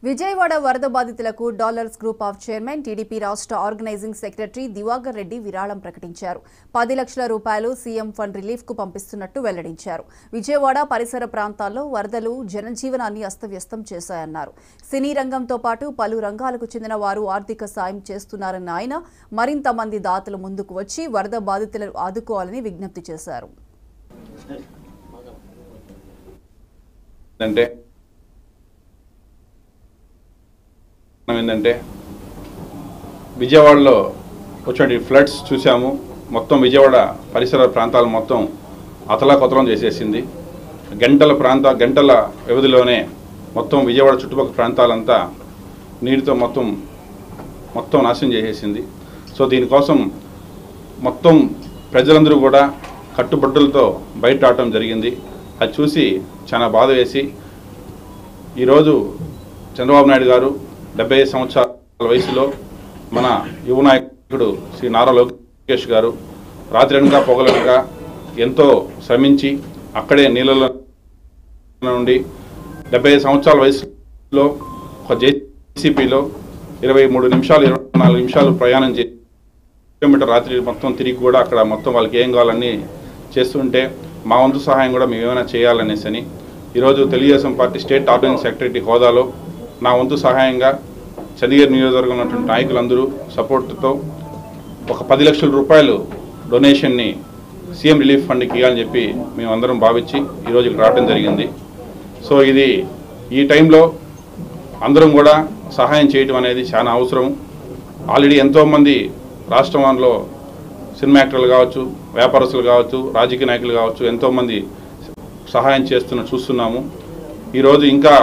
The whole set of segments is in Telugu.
విజయవాడ వరద బాధితులకు dollars group of chairman TDP రాష్ట్ర ఆర్గనైజింగ్ సెక్రటరీ దివాకర్ రెడ్డి విరాళం ప్రకటించారు. 10 లక్షల రూపాయలు సీఎం ఫండ్ రిలీఫ్ కు పంపిస్తున్నట్టు వెల్లడించారు. విజయవాడ పరిసర ప్రాంతాల్లో వరదలు జనజీవనాన్ని అస్తవ్యస్తం చేశాయన్నారు. సినీ రంగంతో పాటు పలు రంగాలకు చెందిన వారు ఆర్థిక సాయం చేస్తున్నారన్న ఆయన మరింత మంది దాతలు ముందుకు వచ్చి వరద బాధితులను ఆదుకోవాలని విజ్ఞప్తి చేశారు. ఏంటంటే విజయవాడలో వచ్చే ఫ్లడ్స్ చూసాము. మొత్తం విజయవాడ పరిసర ప్రాంతాలు మొత్తం అతలాకుతలం చేసేసింది. గంటల వ్యవధిలోనే మొత్తం విజయవాడ చుట్టుపక్కల ప్రాంతాలంతా నీటితో మొత్తం నాశనం చేసేసింది. సో దీనికోసం మొత్తం ప్రజలందరూ కూడా కట్టుబట్టలతో బయట రావటం జరిగింది. అది చూసి చాలా బాధ వేసి ఈరోజు చంద్రబాబు నాయుడు గారు 75 సంవత్సరాల వయసులో మన యువ నాయకుడు శ్రీ నారా లోకేష్ గారు రాత్రనక పొగలనక ఎంతో శ్రమించి అక్కడే నీళ్ళలో నుండి 75 సంవత్సరాల వయసులో ఒక జేసీపీలో 23 నిమిషాలు 24 నిమిషాలు ప్రయాణం చేసి కిలోమీటర్ రాత్రి మొత్తం తిరిగి కూడా అక్కడ మొత్తం వాళ్ళకి ఏం కావాలన్నీ చేస్తుంటే మా వంతు సహాయం కూడా మేము ఏమైనా చేయాలనేసి అని ఈరోజు Telugu Desam party state organizing secretary హోదాలో నా వంతు సహాయంగా చంద్రగిరి నియోజకవర్గంలో ఉన్నటువంటి నాయకులందరూ సపోర్ట్తో ఒక 10 లక్షల రూపాయలు డొనేషన్ని సీఎం రిలీఫ్ ఫండ్కి ఇవ్వాలని చెప్పి మేమందరం భావించి ఈరోజు ఇక్కడ రావడం జరిగింది. సో ఈ టైంలో అందరం కూడా సహాయం చేయడం అనేది చాలా అవసరం. ఆల్రెడీ ఎంతోమంది రాష్ట్రంలో సినిమా యాక్టర్లు కావచ్చు, వ్యాపారస్తులు కావచ్చు, రాజకీయ నాయకులు కావచ్చు ఎంతోమంది సహాయం చూస్తున్నాము. ఈరోజు ఇంకా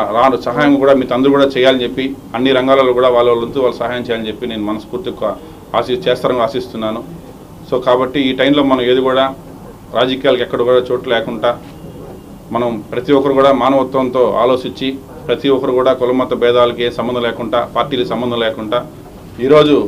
సహాయం కూడా మీ అందరూ కూడా చేయాలని చెప్పి అన్ని రంగాలలో కూడా వాళ్ళంతా వాళ్ళు సహాయం చేయాలని చెప్పి నేను మనస్ఫూర్తిగా చేస్తారని ఆశిస్తున్నాను. సో కాబట్టి ఈ టైంలో మనం ఏది కూడా రాజకీయాలకు ఎక్కడ కూడా చోటు లేకుండా మనం ప్రతి ఒక్కరు కూడా మానవత్వంతో ఆలోచించి ప్రతి ఒక్కరు కూడా కులమత భేదాలకి సంబంధం లేకుండా పార్టీలకు సంబంధం లేకుండా ఈరోజు